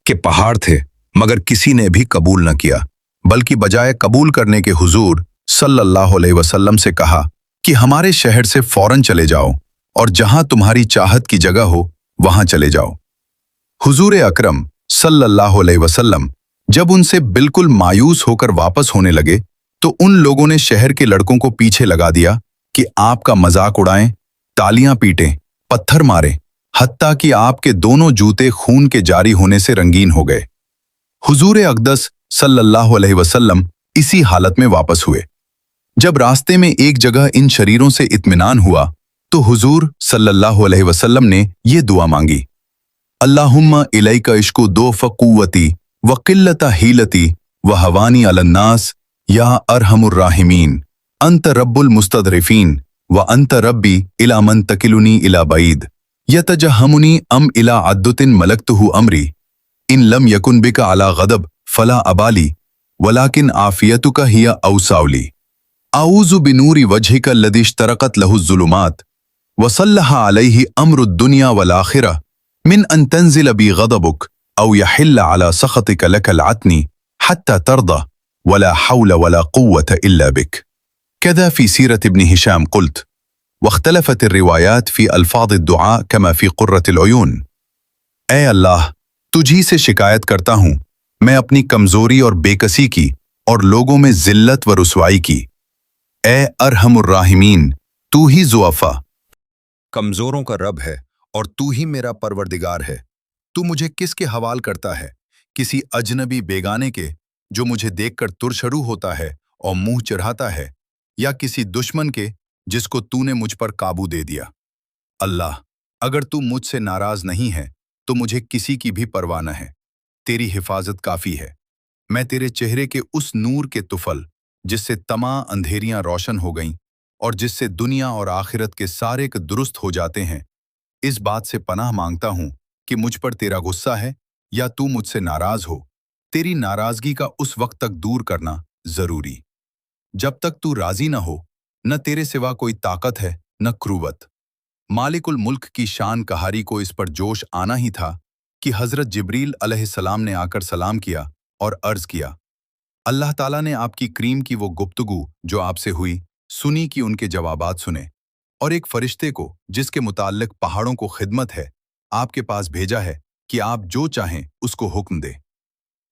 के पहाड़ थे, मगर किसी ने भी कबूल न किया, बल्कि बजाय कबूल करने के हुजूर सल्लल्लाहु अलैहि वसल्लम से कहा कि हमारे शहर से फौरन चले जाओ और जहां तुम्हारी चाहत की जगह हो वहां चले जाओ। हुजूर अकरम सल्लल्लाहु अलैहि वसल्लम जब उनसे बिल्कुल मायूस होकर वापस होने लगे तो उन लोगों ने शहर के लड़कों को पीछे लगा दिया कि आपका मजाक उड़ाएं, तालियां पीटें, पत्थर मारें, हत्ता कि आपके दोनों जूते खून के जारी होने से रंगीन हो गए। हुजूर अक़दस सल्लल्लाहु अलैहि वसल्लम इसी हालत में वापस हुए। जब रास्ते में एक जगह इन शरीरों से इत्मीनान हुआ तो हुजूर सल्लल्लाहु अलैहि वसल्लम ने ये दुआ मांगी, अल्लाहुम्मा इलैका इश्कु दोफ़ क़ुव्वती व क़िल्लत हीलती व हवानी अलन्नास या अरहमुर राहिमीन अंत रब्बुल मुस्तदरिफीन व अंत रब्बी इला मन तकिलुनी इला बईद यतजहमुनी अम इला अद्दुतिन मलकतुहु अमरी इन लम यकुन बिका अला गदब फला अबाली वलाकिन आफियतुका हिया औसाउली आऊज़ु बिनूरी वजहिका लदी इश्तरक़त लहु ज़ुलुमात वसल्लहा अलैहि अम्रुद दुनिया वल आखिरह मिन अन तंज़िल बी गदबुक औ यहिल्ल अला सख़तिका लकल अतनी हत्ता तर्दा वला हौल वला क़ुव्वत इल्ला बिक। कज़ा फ़ी सीरत इब्न हिशाम क़ुल्त वख्तलफ़त रिवायात फ़ी अल्फ़ाज़ दुआ कमा फ़ी क़ुर्रतिल उयून। ऐ अल्लाह, तुझी से शिकायत करता हूँ मैं अपनी कमज़ोरी और बेकसी की और लोगों में ज़िल्लत व रुसवाई की। ऐ अरहमुर राहिमीन, तू ही ज़ुअफ़ा कमज़ोरों का रब है और तू ही मेरा परवरदिगार है। तू मुझे किसके हवाल करता है? किसी अजनबी बेगाने के जो मुझे देखकर तुरशरू होता है और मुंह चढ़ाता है, या किसी दुश्मन के जिसको तूने मुझ पर काबू दे दिया। अल्लाह, अगर तू मुझसे नाराज नहीं है तो मुझे किसी की भी परवाह न है। तेरी हिफाजत काफ़ी है। मैं तेरे चेहरे के उस नूर के तुफल जिससे तमाम अंधेरियां रोशन हो गईं और जिससे दुनिया और आखिरत के सारे के दुरुस्त हो जाते हैं, इस बात से पनाह मांगता हूं कि मुझ पर तेरा गुस्सा है या तू मुझसे नाराज हो। तेरी नाराजगी का उस वक्त तक दूर करना जरूरी, जब तक तू राजी न हो। न तेरे सिवा कोई ताकत है न क्रूवत। मालिकुल मुल्क की शान कहारी को इस पर जोश आना ही था कि हजरत जिब्रील अलैहिस्सलाम ने आकर सलाम किया और अर्ज किया, अल्लाह ताला ने आपकी करीम की वो गुफ्तगू जो आपसे हुई सुनी कि उनके जवाबात सुने, और एक फरिश्ते को जिसके मुताल्लिक पहाड़ों को खिदमत है आपके पास भेजा है कि आप जो चाहें उसको हुक्म दे।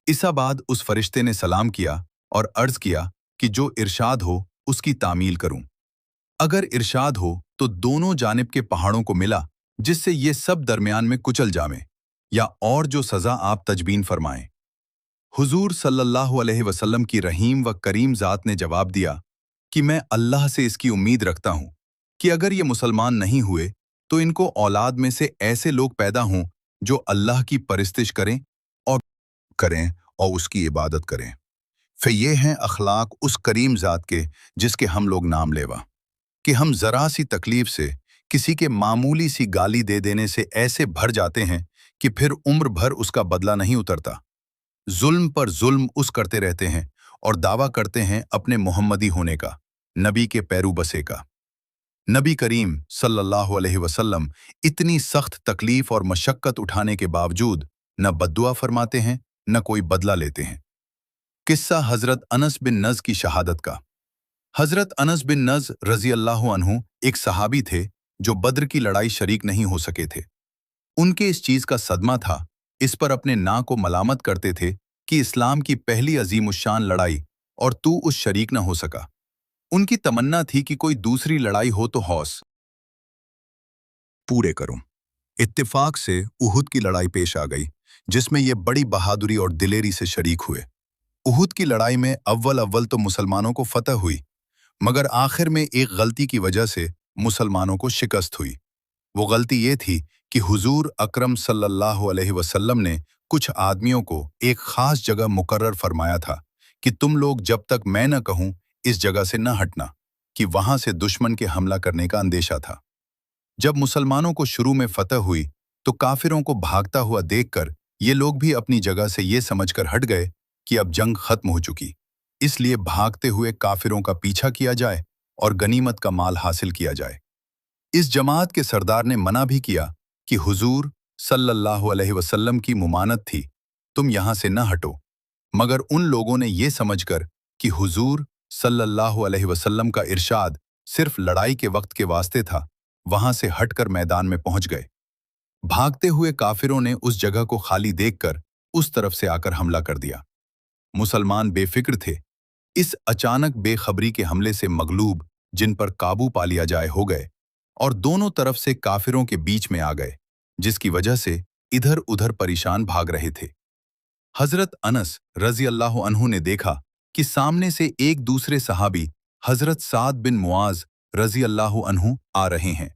इसा बाद उस फरिश्ते ने सलाम किया और अर्ज किया कि जो इरशाद हो उसकी तामील करूं। अगर इरशाद हो तो दोनों जानिब के पहाड़ों को मिला जिससे ये सब दरमियान में कुचल जावें, या और जो सजा आप तजबीन फरमाएं। हुजूर सल्लल्लाहु अलैहि वसल्लम की रहीम व करीम ज़ात ने जवाब दिया कि मैं अल्लाह से इसकी उम्मीद रखता हूं कि अगर ये मुसलमान नहीं हुए तो इनको औलाद में से ऐसे लोग पैदा हों जो अल्लाह की परिस्तिश करें और उसकी इबादत करें। फिर ये हैं अखलाक उस करीम ज़ात के जिसके हम लोग नाम लेवा, कि हम ज़रा सी तकलीफ से किसी के मामूली सी गाली दे देने से ऐसे भर जाते हैं कि फिर उम्र भर उसका बदला नहीं उतरता। जुल्म पर जुल्म उस करते रहते हैं और दावा करते हैं अपने मोहम्मदी होने का, नबी के पैरू बसे का। नबी करीम सल्लल्लाहु अलैहि वसल्लम इतनी सख्त तकलीफ और मशक्कत उठाने के बावजूद न बद्दुआ फरमाते हैं न कोई बदला लेते हैं। किस्सा हजरत अनस बिन नज़ की शहादत का। हजरत अनस बिन नज़ रज़ी अल्लाहु अन्हु एक सहाबी थे जो बद्र की लड़ाई शरीक नहीं हो सके थे। उनके इस चीज का सदमा था, इस पर अपने ना को मलामत करते थे कि इस्लाम की पहली अजीमुशान लड़ाई और तू उस शरीक न हो सका। उनकी तमन्ना थी कि कोई दूसरी लड़ाई हो तो हौस पूरे करूं। इत्तेफाक से उहुद की लड़ाई पेश आ गई जिसमें ये बड़ी बहादुरी और दिलेरी से शरीक हुए। उहुद की लड़ाई में अव्वल तो मुसलमानों को फतह हुई, मगर आखिर में एक गलती की वजह से मुसलमानों को शिकस्त हुई। वो गलती ये थी कि हुजूर अकरम सल्लल्लाहु अलैहि वसल्लम ने कुछ आदमियों को एक खास जगह मुकर्रर फरमाया था कि तुम लोग जब तक मैं न कहूं इस जगह से न हटना, कि वहां से दुश्मन के हमला करने का अंदेशा था। जब मुसलमानों को शुरू में फतह हुई तो काफिरों को भागता हुआ देखकर ये लोग भी अपनी जगह से ये समझकर हट गए कि अब जंग खत्म हो चुकी, इसलिए भागते हुए काफिरों का पीछा किया जाए और गनीमत का माल हासिल किया जाए। इस जमात के सरदार ने मना भी किया कि हुजूर सल्लल्लाहु अलैहि वसल्लम की मुमानत थी तुम यहाँ से न हटो। मगर उन लोगों ने ये समझकर कि हुजूर सल्लल्लाहु अलैहि वसल्लम का इरशाद सिर्फ लड़ाई के वक्त के वास्ते था, वहां से हटकर मैदान में पहुंच गए। भागते हुए काफिरों ने उस जगह को खाली देखकर उस तरफ से आकर हमला कर दिया। मुसलमान बेफिक्र थे। इस अचानक बेखबरी के हमले से मगलूब, जिन पर काबू पा लिया जाए, हो गए और दोनों तरफ से काफिरों के बीच में आ गए, जिसकी वजह से इधर उधर परेशान भाग रहे थे। हजरत अनस रजी अल्लाह अन्हु ने देखा कि सामने से एक दूसरे सहाबी हजरत साद बिन मुआज रजी अल्लाह अन्हु आ रहे हैं।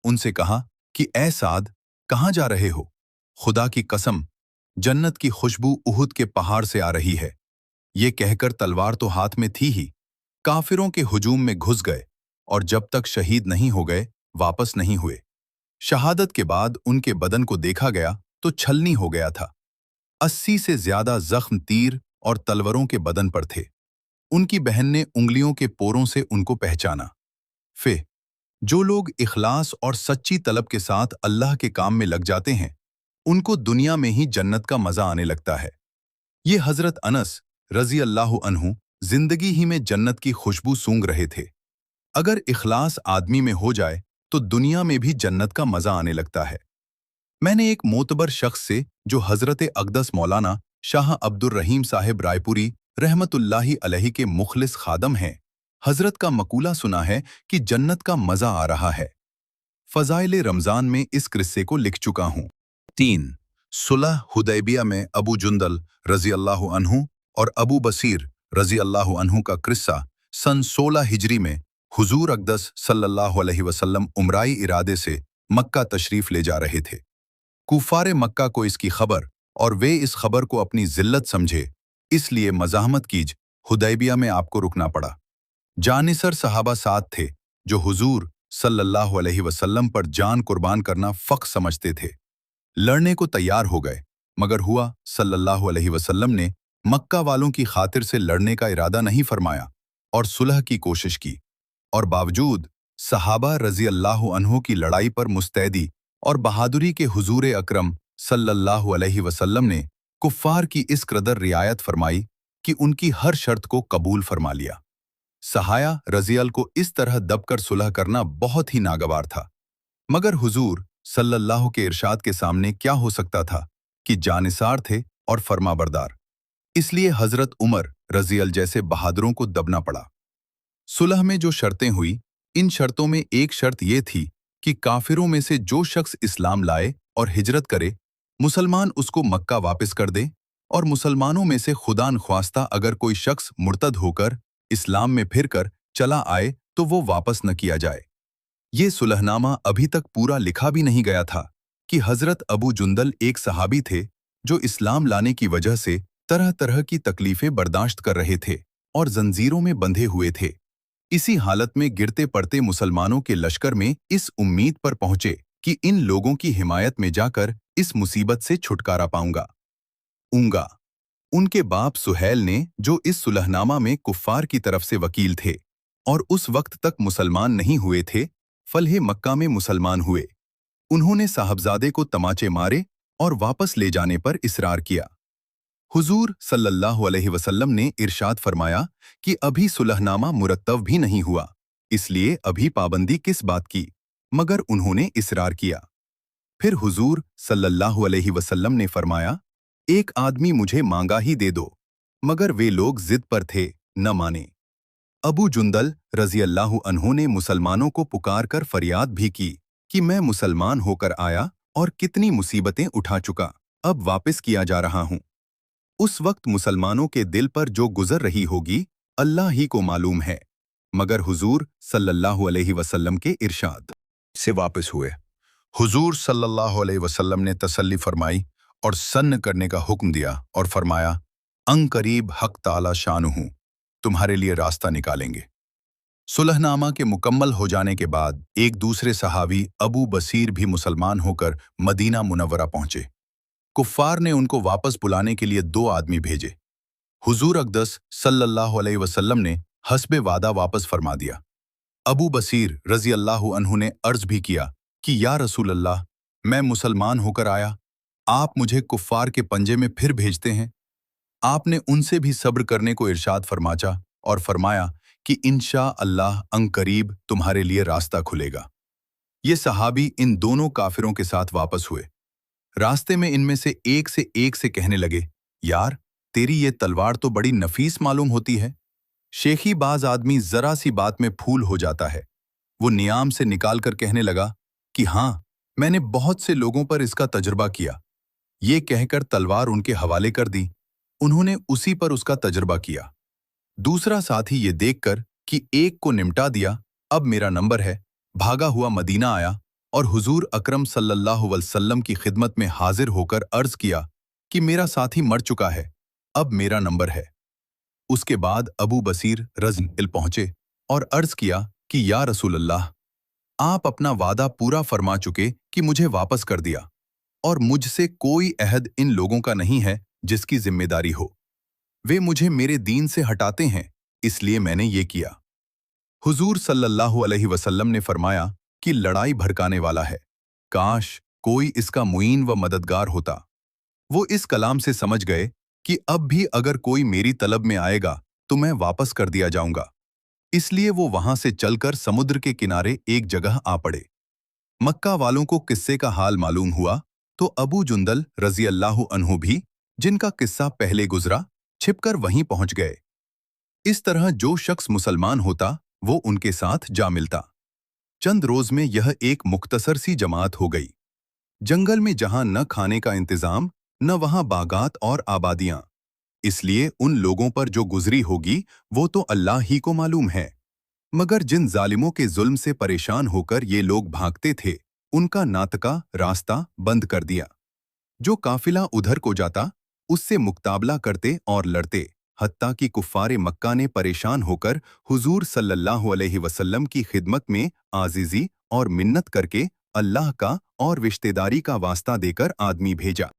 उनसे कहा कि ए साद, कहाँ जा रहे हो? खुदा की कसम, जन्नत की खुशबू उहुद के पहाड़ से आ रही है। ये कहकर तलवार तो हाथ में थी ही, काफिरों के हुजूम में घुस गए और जब तक शहीद नहीं हो गए वापस नहीं हुए। शहादत के बाद उनके बदन को देखा गया तो छलनी हो गया था। 80 से ज्यादा जख्म तीर और तलवारों के बदन पर थे। उनकी बहन ने उंगलियों के पोरों से उनको पहचाना। जो लोग इखलास और सच्ची तलब के साथ अल्लाह के काम में लग जाते हैं, उनको दुनिया में ही जन्नत का मजा आने लगता है। ये हजरत अनस रजी अल्लाह अन्हु जिंदगी ही में जन्नत की खुशबू सूंघ रहे थे। अगर इखलास आदमी में हो जाए तो दुनिया में भी जन्नत का मजा आने लगता है। मैंने एक मोतबर शख्स से, जो हजरत अक़दस मौलाना शाह अब्दुर रहीम साहिब रायपुरी रहमतुल्लाहि अलैहि के मुखलिस खादम हैं, हजरत का मकूला सुना है कि जन्नत का मजा आ रहा है। फजाइल रमजान में इस किस्से को लिख चुका हूँ। 3. सुलह हुदैबिया में अबू जुंदल रजी अल्लाह अन्हु और अबू बसीर रजी अल्लाह अन्हु का किस्सा सन 16 हिजरी में हुजूर अक़दस सल्लल्लाहु अलैहि वसल्लम उमराई इरादे से मक्का तशरीफ ले जा रहे थे। कुफारे मक्का को इसकी खबर और वे इस खबर को अपनी जिल्लत समझे, इसलिए मज़ाहमत कीज हुदैबिया में आपको रुकना पड़ा। जानिसर सहाबा साथ थे जो हुजूर सल्लल्लाहु अलैहि वसल्लम पर जान कुर्बान करना फ़ख्र समझते थे। लड़ने को तैयार हो गए, मगर हुआ सल्लल्लाहु अलैहि वसल्लम ने मक्का वालों की खातिर से लड़ने का इरादा नहीं फरमाया और सुलह की कोशिश की, और बावजूद सहाबा रजी अल्लाह अन्हु की लड़ाई पर मुस्तैदी और बहादुरी के हुजूर अकरम सल्लल्लाहु अलैहि वसल्लम ने कुफ्फार की इस कदर रियायत फरमाई कि उनकी हर शर्त को कबूल फरमा लिया। सहाया रजियल को इस तरह दबकर सुलह करना बहुत ही नागवार था, मगर हुजूर सल्लल्लाहु के इरशाद के सामने क्या हो सकता था कि जानिसार थे और फरमाबरदार। इसलिए हजरत उमर रजियल जैसे बहादुरों को दबना पड़ा। सुलह में जो शर्तें हुई, इन शर्तों में एक शर्त ये थी कि काफिरों में से जो शख्स इस्लाम लाए और हिजरत करे, मुसलमान उसको मक्का वापस कर दे, और मुसलमानों में से खुदा ख्वास्ता अगर कोई शख्स मुर्तद होकर इस्लाम में फिरकर चला आए तो वो वापस न किया जाए। ये सुलहनामा अभी तक पूरा लिखा भी नहीं गया था कि हजरत अबू जुंदल एक सहाबी थे जो इस्लाम लाने की वजह से तरह तरह की तकलीफें बर्दाश्त कर रहे थे और जंजीरों में बंधे हुए थे। इसी हालत में गिरते पड़ते मुसलमानों के लश्कर में इस उम्मीद पर पहुंचे कि इन लोगों की हिमायत में जाकर इस मुसीबत से छुटकारा पाऊंगा। उनके बाप सुहैल ने, जो इस सुलहनामा में कुफ्फार की तरफ से वकील थे और उस वक्त तक मुसलमान नहीं हुए थे, फलहे मक्का में मुसलमान हुए। उन्होंने साहबजादे को तमाचे मारे और वापस ले जाने पर इसरार किया। हुजूर सल्लल्लाहु अलैहि वसल्लम ने इरशाद फरमाया कि अभी सुलहनामा मुरत्तब भी नहीं हुआ, इसलिए अभी पाबंदी किस बात की, मगर उन्होंने इसरार किया। फिर हुजूर सल्लल्लाहु अलैहि वसल्लम ने फरमाया, एक आदमी मुझे मांगा ही दे दो, मगर वे लोग जिद पर थे, न माने। अबू जुंदल रजी अल्लाह अन्हु ने मुसलमानों को पुकार कर फरियाद भी की कि मैं मुसलमान होकर आया और कितनी मुसीबतें उठा चुका, अब वापस किया जा रहा हूं। उस वक्त मुसलमानों के दिल पर जो गुजर रही होगी, अल्लाह ही को मालूम है, मगर हुजूर सल्लल्लाहु अलैहि वसल्लम के इरशाद से वापस हुए। हुजूर सल्लल्लाहु अलैहि वसल्लम ने तसल्ली फरमाई और सन्न करने का हुक्म दिया और फरमाया, अंकरीब हक ताला शानुहु तुम्हारे लिए रास्ता निकालेंगे। सुलहनामा के मुकम्मल हो जाने के बाद एक दूसरे सहावी अबू बसीर भी मुसलमान होकर मदीना मुनव्वरा पहुंचे। कुफ्फार ने उनको वापस बुलाने के लिए 2 आदमी भेजे। हुजूर अक़दस सल्लल्लाहु अलैहि वसल्लम ने हस्बे वादा वापस फरमा दिया। अबू बसीर रजी अल्लाह अन्हु ने अर्ज भी किया कि या रसूल अल्लाह, मैं मुसलमान होकर आया, आप मुझे कुफ्फार के पंजे में फिर भेजते हैं। आपने उनसे भी सब्र करने को इरशाद फरमाचा और फरमाया कि इंशा अल्लाह अंकरीब तुम्हारे लिए रास्ता खुलेगा। ये सहाबी इन दोनों काफिरों के साथ वापस हुए। रास्ते में इनमें से एक से कहने लगे, यार, तेरी ये तलवार तो बड़ी नफीस मालूम होती है। शेखी बाज आदमी जरा सी बात में फूल हो जाता है। वो नियाम से निकाल कर कहने लगा कि हाँ, मैंने बहुत से लोगों पर इसका तजुर्बा किया। ये कहकर तलवार उनके हवाले कर दी। उन्होंने उसी पर उसका तजुर्बा किया। दूसरा साथी ये देखकर कि एक को निमटा दिया, अब मेरा नंबर है, भागा हुआ मदीना आया और हुजूर अकरम सल्लल्लाहु अलैहि वसल्लम की खिदमत में हाजिर होकर अर्ज किया कि मेरा साथी मर चुका है, अब मेरा नंबर है। उसके बाद अबू बसीर रज़िल पहुंचे और अर्ज किया कि या रसूल अल्लाह, आप अपना वादा पूरा फरमा चुके कि मुझे वापस कर दिया और मुझसे कोई अहद इन लोगों का नहीं है जिसकी जिम्मेदारी हो। वे मुझे मेरे दीन से हटाते हैं, इसलिए मैंने ये किया। हुजूर सल्लल्लाहु अलैहि वसल्लम ने फरमाया कि लड़ाई भड़काने वाला है, काश कोई इसका मुईन व मददगार होता। वो इस कलाम से समझ गए कि अब भी अगर कोई मेरी तलब में आएगा तो मैं वापस कर दिया जाऊंगा। इसलिए वो वहां से चलकर समुद्र के किनारे एक जगह आ पड़े। मक्का वालों को किस्से का हाल मालूम हुआ तो अबू जुंदल रज़ी अल्लाहु अन्हु भी, जिनका किस्सा पहले गुजरा, छिपकर वहीं पहुंच गए। इस तरह जो शख्स मुसलमान होता वो उनके साथ जा मिलता। चंद रोज में यह एक मुख्तसर सी जमात हो गई। जंगल में जहां न खाने का इंतजाम न वहां बागात और आबादियां, इसलिए उन लोगों पर जो गुजरी होगी वो तो अल्लाह ही को मालूम है। मगर जिन जालिमों के जुल्म से परेशान होकर ये लोग भागते थे, उनका नातका रास्ता बंद कर दिया। जो काफिला उधर को जाता उससे मुकाबला करते और लड़ते, हत्ता कि कुफ्फारे मक्का ने परेशान होकर हुजूर सल्लल्लाहु अलैहि वसल्लम की खिदमत में आजिजी और मिन्नत करके अल्लाह का और रिश्तेदारी का वास्ता देकर आदमी भेजा।